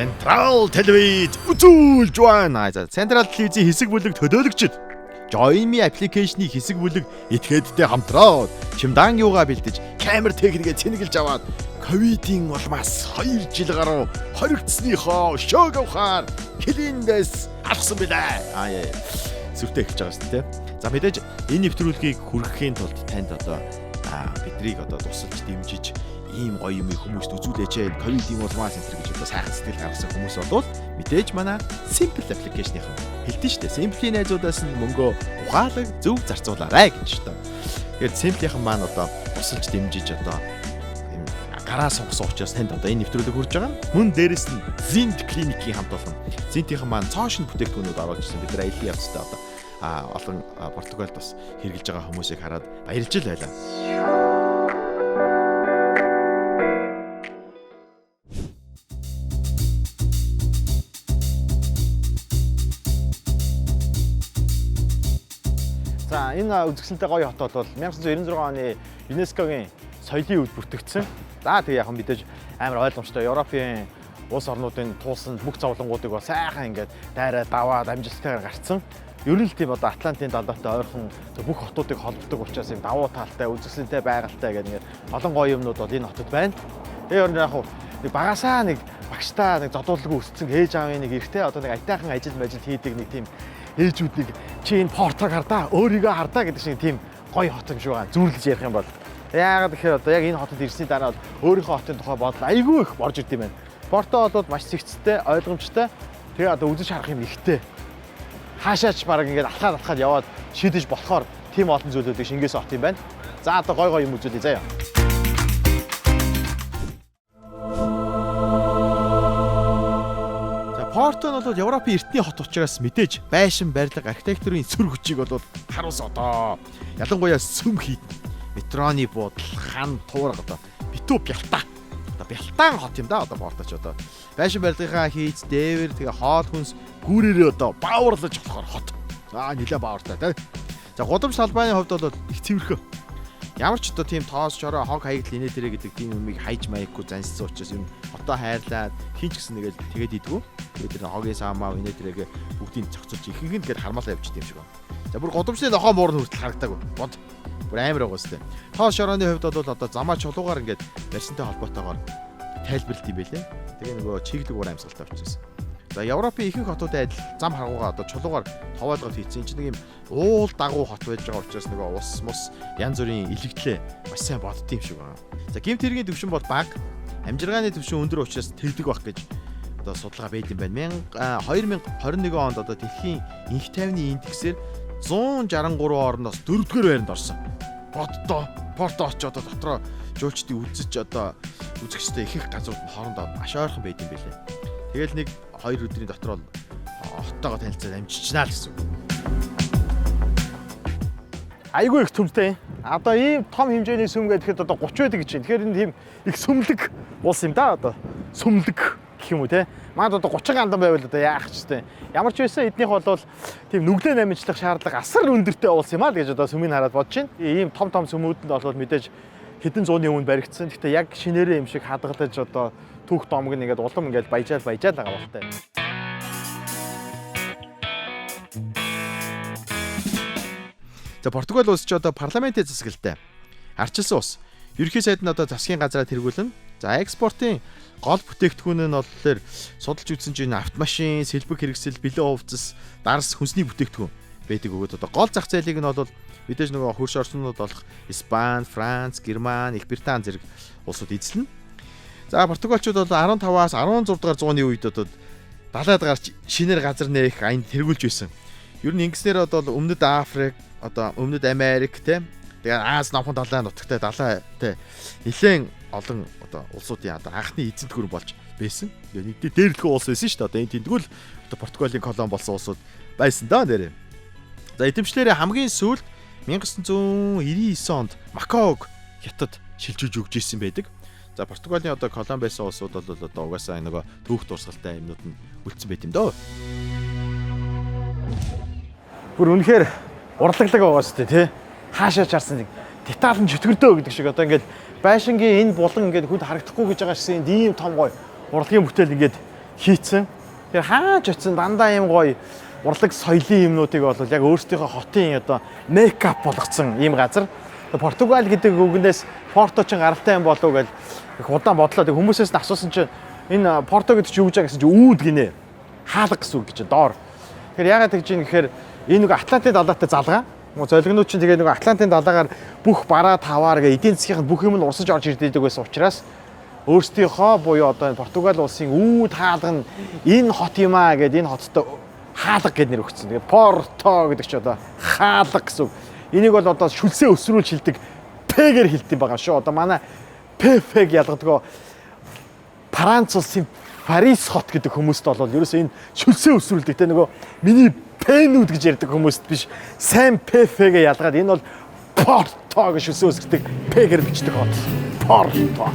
Централ телевиз үзүүлж байна. Централ телевизийн хэсэг бүлэг төлөөлөгчд Joinme аппликейшны хэсэг бүлэг этгээдтэй хамтраад чимдан юугаа бэлдэж камер техникээ цэнгэлж аваад ковидын улмаас 2 жил гаруй хоригдсныхоо шоог авахаар хилэндээс алсан билээ. Зүртэй эхэлж байгаа шүү дээ. За мэдээж энэ нэвтрүүлгийг хүргэхийн тулд танд одоо биднийг одоо тусалж дэмжиж ийм гоё юм хүмүүст үзүүлээч. Ковидын улмаас энэ гэж одоо сайхан сэтгэл гаргасан хүмүүс болвол мэдээж манай Simple аппликейшныхан хэлдэг шүү дээ. Simple-ийн найзуудаас нь мөнгөө ухаалаг зөв зарцуулаарай гэж одоо. Тэгэхээр Simple-ийн маань одоо тусалж дэмжиж одоо ийм гараа сонгосон учраас танд одоо энэ нэвтрүүлэг хүрж байгаа. Мөн дээрэс нь Zint клиникийн хамт олон Zint-ийн маань цоошин бүтээгдэхүүнүүд оруулж ирсэн. Бид нар аяллын явцтай одоо олон Португалд бас хэрэгжилж байгаа хүмүүсийг хараад баярлж байлаа. За энэ үзэсгэлэнтэй гоё хотод бол 1996 оны ЮНЕСКОгийн соёлын үд бүртгэгдсэн. За тэгээ яг мэдээж амар ойлгомжтой Европын улс орнуудын туулсан бүх зовлонгуудыг бол сайхан ингээд дайраа даваад амжилттайгаар гарцсан. Ер нь л тийм одоо Атлантын далайтай ойрхон бүх хотуудыг холбодог учраас юм давуу талтай, үзэсгэлэнтэй байгальтай гэх нэг олон гоё юмнууд бол энэ хотод байна. Тэгээ ер нь яг нэг багасаа нэг багштаа нэг зодуулгүй өссөн ээж аавын нэг эрэгтэй одоо нэг айтайхан ажил хийдэг нэг тийм ээжүүдийг чи энэ Портог хардаа өөрийгөө хардаа гэдэг шиг тийм гоё хот юм шиг байгаа. Зүрлэж ярих юм бол яагаад тэгэхээр одоо яг энэ хотод ирсний дараа бол өөрийнхөө хотын тухай бодол айгүй их борж ирд юм байна. Порто бол маш цэгцтэй, ойлгомжтой. Тэгээ одоо үзэж харах юм ихтэй. Хаашаач бараг ингээд алхаад яваад шийдэж болохоор тийм олон зүйлүүдийг шингээс авт юм байна. За одоо гоё юм үзүүлье заяа. Порто нь бол Европын эртний хот учраас мэдээж байшин барилга архитектурын эсрэг хүчийг бол харуулсан одоо. Ялангуяа сүм хийд, метроны буудал, хан, туурга одоо битүү бялтаа. Одоо бялтаан хот юм да одоо Порто ч одоо. Байшин барилгынхаа хийц, дээвэр тэгээ хоол хүнс гүүрээрээ одоо бааварлаж болохоор хот. Нилээ баавартай тий. За гудамж талбайны хувьд бол их цэвэрхөө. Ямар ч одоо тийм тоос шороо хог хаягдл инээ дээрээ гэдэг тийм юмыг хайж маяггүй занссан учраас юм одоо хайрлаад хинч гэсэн нэгээл тэгээд идэггүй. Тэгээд тэр хогийн саамаа инээ дээрээ бүгдийг цогцолж ихэнх нь гээд хармаалаа явчих юм шиг байна. За бүр гудамжны нохоо муурн хүртэл харагдаагүй. Бод. Бүр амар байгаа сте. Тоос шорооны хувьд бол одоо замаа чулуугаар ингээд барьсантай холбоотойгоор тайлбарлалт юм байлээ. Тэгээ нөгөө чиглэг уур амьсгалтай болчихсон. За Европын ихэнх хотуудын адил зам харгуугаа одоо чулуугаар товоолгоод хийцэн чинь нэг юм уул дагуу хот байж байгаа учраас нөгөө ус мус янз бүрийн илэгдлээ маш сайн бодд юм шиг байна. За гэмт хэргийн түвшин бол бага, амжиргааны түвшин өндөр учраас тэгдэг байх гэж одоо судалгаа байд юм байна. 2021 онд одоо дэлхийн инх тайвны индексээр 163 орноос 4-р байранд орсон. Порто очоод дотроо жуулчдыг үзэж одоо үзэгчтэй их газрууд нь хоорондоо маш ойрхон байд юм байлээ. Тэгэл нэг 2 өдрийн дотор бол хоттойгоо танилцаад амжичнаа л гэсэн. Айгүй их төмтэй. Одоо ийм том хэмжээний сүм гэхэд одоо 30 байдаг гэж байна. Тэгэхээр энэ тийм их сүмлэг улс юм да одоо. Сүмлэг гэх юм уу те. Маад одоо 30 гандан байвал одоо яах ч вэ. Ямар ч байсан эднийх бол тийм нүглээ намжлах шаардлага асар өндөртэй улс юм аа гэж одоо сүмийг хараад бодож байна. Ийм том сүмүүдэнд бол мэдээж хэдэн зууны өмнө баригдсан. Гэхдээ яг шинээрээ юм шиг хадгалж одоо түүх домог нь ингээд улам ингээд баяжаал байгаа багтай. За Португал улс ч одоо парламентын засаглалтай. Арчилсан улс. Ерөнхий сайд нь одоо засгийн газраа тэргүүлнэ. За экспортын гол бүтээгдэхүүн нь болохоор судалж үзсэн чинь автомашин, сэлбэг хэрэгсэл, бэлэн хувцас, дарс, хүнсний бүтээгдэхүүн байдаг өгөөд одоо гол зах зээлийг нь бол мэдээж нөгөө хөрш орснууд болох Испани, Франц, Герман, Их Британи зэрэг улсууд эзэлнэ. За Португалчууд бол 15-аас 16 дугаар зууны үед одоо далайд гарч шинээр газар нээх аянд тэргүүлж байсан. Ер нь ингэснээр бол Өмнөд Африк, одоо Өмнөд Америк те тэгээ Аз намхан далайн нутагтай далайтай нэлээд олон одоо улсуудын одоо анхны эзэнт гүрэн болж байсан. Тэгээ нэг дээрлэхүү улс байсан шүү дээ. Одоо энэ тэмдгүүл одоо Португалийн колон болсон улсууд байсан даа нэрээ. За эдэмчлэрээ хамгийн сүүлд 1999 онд Макаог хятад шилжүүлж өгч ирсэн байдаг. За Португалийн одоо колон байсан улсууд бол одоо угаасаа нөгөө түүх дурсгалтай юмнууд нь үлдсэн байт юм дөө. Бүр үнэхээр урлаглаг байгаа шүү дээ тий. Хаашаа чарсан нэг деталь нь чөтгөрдөө гэдэг шиг одоо ингээд байшингийн энэ булан ингээд хүнд харагдахгүй гэж байгаа шин ийм том гоё урлагийн бүтээл ингээд хийцэн. Тэгэхээр хаач очсон дандаа юм гоё урлаг соёлын юмнуудыг бол яг өөрсдийнхөө хотын одоо мейкап болгоцсон ийм газар. Португал гэдэг үгнээс Порто ч гаралтай юм болов уу гэж их удаан бодлоо. Тэг хүмүүсээс нь асуусан чинь энэ Порто гэдэг чинь юу гэж байгаа гэсэн чинь үүд гинэ. Хаалга гэсэн үг гэж доор. Тэгэхээр яагаад гэж юм гэхээр энэ нэг Атлантын далайтай залгаа. Золигнууд чинь тэгээ нэг Атлантын далайгаар бүх бараа таваар гэ эдийн засгийн бүх юм нь урсаж орж ирдэг байсан учраас өөрсдийнхөө буюу одоо энэ Португал улсын үүд хаалга нь энэ хот юм аа гэд энэ хоттой хаалга гэд нэр өгсөн. Тэгээ Порто гэдэг чинь одоо хаалга гэсэн үг. Энийг бол одоо шүлсээ өсрүүлж хилдэг П-гээр хилдэм байгаа шүү. Одоо манай П-г ялгадгаа Франц улсын Парис хот гэдэг хүмүүст бол ерөөсөө энэ шүлсээ өсрүүлдэг те нөгөө миний П-нүүд гэж ярьдаг хүмүүст биш сайн П-г ялгаад энэ бол Порто гэж шүлсээ өсгдөг П-гээр бичдэг хот. Порто.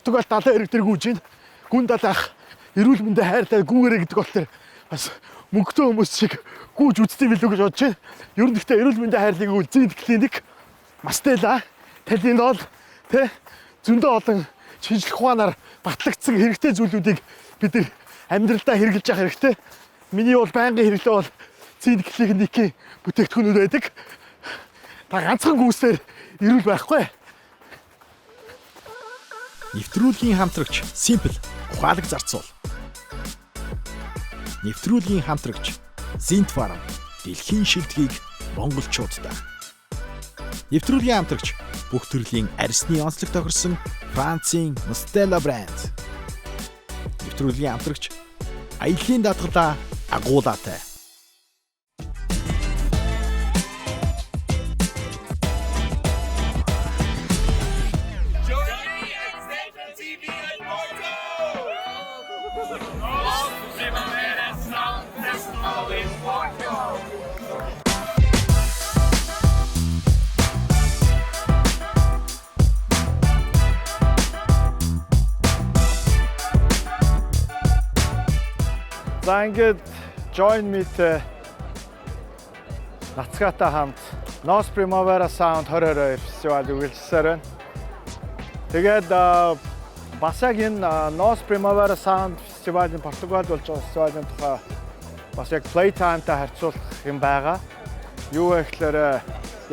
Португал далайн эрэг дээр гүйж байна. Гүн далайх эрүүл мэндэ хайртай гүүгэрэй гэдэг болохоор бас мөнгөтэй хүмүүс шиг гүйж үзтiin билүү гэж бодож байна. Ер нь гэхдээ эрүүл мэндэ хайрлыг үл Zint клиник, мастела, талинол тэ зөндөө олон шинжлэх ухаанаар батлагдсан хэрэгтэй зүйлүүдийг бид нар амьдралдаа хэрэгжилж явах хэрэгтэй. Миний бол байнгын хэрэглээ бол Zint клиникийн бүтээгдэхүүнүүд байдаг. Та ганцхан гүйсээр эрүүл байхгүй. Нэвтрүүлгийн хамтрагч Simple ухаалаг зарцуул. Нэвтрүүлгийн хамтрагч Zint Pharm дэлхийн шилдгийг монголчуудад. Нэвтрүүлгийн хамтрагч бүх төрлийн арьсны онцлог тохирсон Францын Mustela брэнд. Нэвтрүүлгийн хамтрагч аяллын Даатгалаа Agula-тай. За ингээд Joinme-тэй нацгаатай хамт Nos Primavera Sound 2022 фестивал үргэлжилсээр байна. Тэгээд бас яг энэ Nos Primavera Sound фестивалийн Португалд болж байгаа фестивалийн тухай бас яг playtime-тай харьцуулах юм байгаа. Юу вэ гэхээр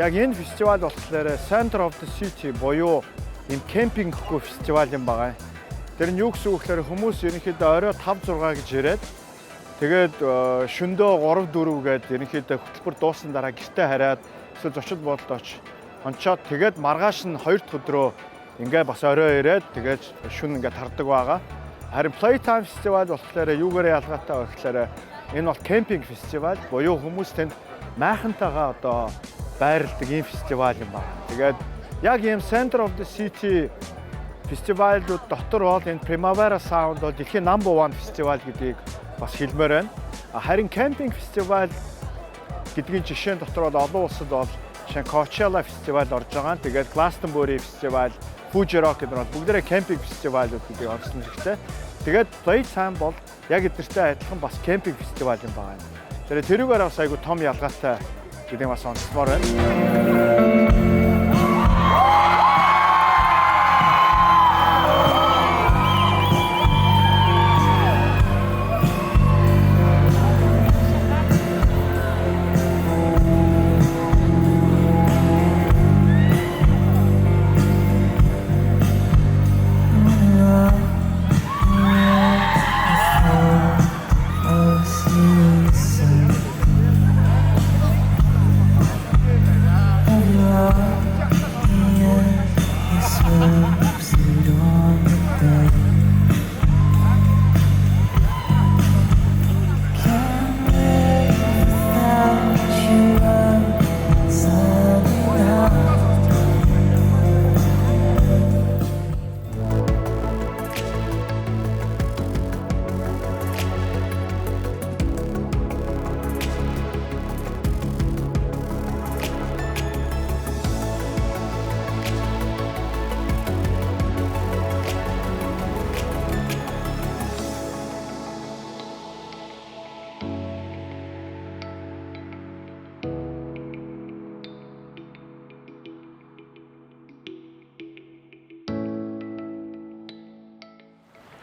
яг энэ фестивал болохоор Center of the City буюу энэ кемпинг гэхгүй фестивал юм байгаа. Тэр нь юу гэсэн үг гэхээр хүмүүс ерөнхийдөө орой 5-6 гэж ирээд тэгээд шөндөө 3-4 гээд ерөнхийдөө хөтөлбөр дууссан дараа гэртээ хараад эсвэл зочид буудалд онцоод тэгээд маргааш нь 2 дахь өдрөө ингээ бас орой ирээд тэгээд шүн ингээ тардаг байгаа. Харин Playtime фестивал болохоор юугаар ялгаатай вэ гэхээр энэ бол кемпинг фестивал буюу хүмүүс тэнд майхантайгаа одоо байрладаг ийм фестивал юм байна. Тэгээд яг ийм Center of the City фестивалууд дотор бол энэ Primavera Sound бол дэлхийн number 1 фестивал гэдгийг бас хэлмээр байна. Харин кемпинг фестивал гэдгийн жишээн дотор бол олон улсад бол жишээ нь Coachella фестивал орж байгаа. Тэгээд Glastonbury фестивал, Fuji Rock гэдэг бол бүгдээрээ кемпинг фестивалууд гэдгийг онцлон хэрэгтэй. Тэгээд Playtime бол яг эдгээртэй адилхан бас кемпинг фестивал юм байна. Тэрүүгээр бас айгу том ялгаатай гэдгийг бас онцлмоор байна.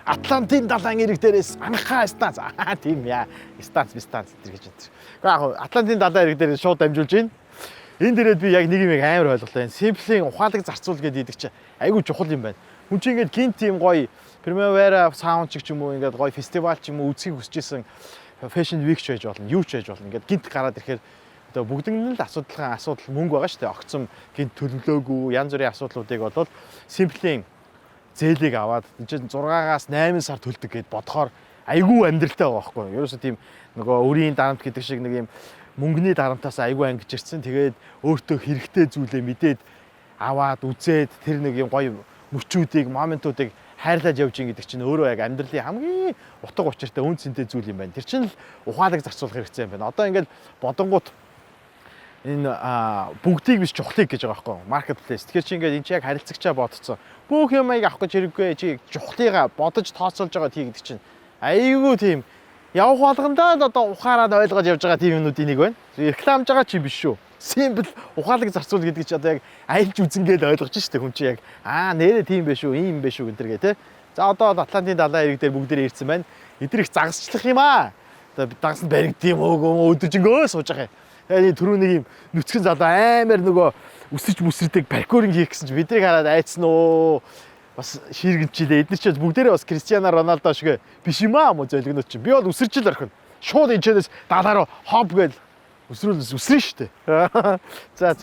Атлантын далайн ирэг дээрээс анхаа станц. Тийм яа. Станц гэж энэ. Гэхдээ яг Атлантын далайн ирэг дээрээс шууд дамжуулж байна. Энэ дээрээ би яг нэг юм амар ойлголоо. Simple-ийн ухаалаг зарцуул гэдэг чинь айгүй чухал юм байна. Хүн чинь ингээд гинт тийм гоё Primavera sound ч юм уу ингээд гоё фестивал ч юм уу үзхийг хүсэжсэн fashion week ч байж болно, юу ч байж болно. Ингээд гинт гараад ирэхээр одоо бүгдэн нь л асуудал мөнгө байгаа шүү дээ. Огцом гинт төлөвлөөгүй янз бүрийн асуудлуудыг болол Simple-ийн зээлийг аваад энэ 6-аас 8 сар төлдөг гэд бодохоор айгүй амьдралтай байгаа байхгүй юу. Ерөөсөө тийм нөгөө өрийн дарамт гэдэг шиг нэг юм мөнгөний дарамтаас айгүй ангиж ирсэн. Тэгээд өөртөө хэрэгтэй зүйлээ мэдээд аваад үзээд тэр нэг юм гоё мөчүүдийг, моментуудыг хайрлаж явж ин гэдэг чинь өөрөө яг амьдралын хамгийн утга учиртай үн цэнтэй зүйл юм байна. Тэр чинь л ухаалаг зарцуулах хэрэгтэй юм байна. Одоо ингээд бодонгууд энэ бүгдийг биш чухлыг гэж байгаа байхгүй юу? Marketplace. Тэгэхээр чи ингээд энэ чи яг харилцагчаа бодцсон. Бүх юмыг авах гэж хэрэггүй чи чухлыгаа бодож тооцоолж байгаа тий гэдэг чинь айгүй тийм явах болгондоо одоо ухаараад ойлгож явж байгаа тийм юмнуудын нэг байна. Рекламж байгаа чи биш шүү. Simple ухаалаг зарцуул гэдэг чи одоо яг айлж үзэнгээд ойлгож штэ хүн чи яг нэрээ тийм биш үү, ийм биш үү гэнтэргээ те. За одоо Атлантын далайн ирэг дээр бүгдээр ирсэн байна. Эдрийг загасчлах юм аа. Одоо дагас нь баригд юм уу өдөжөнгөө сууж байгаа юм. Тэгээд түрүү нэг юм нүцгэн залуу амар нөгөө өсөж мүсрдэг паркуринг хийх гэсэн чи бидрийг хараад айцсан уу. Бас ширгэнчилээ. Эдгээр ч бүгдээрээ бас Кристиано Роналдо шиг биш юм аа мо зөлгөнөд чи. Би бол өсөрч л орхино. Шууд энэчнээс далаа руу хоп гээл өсрөн штэ. За.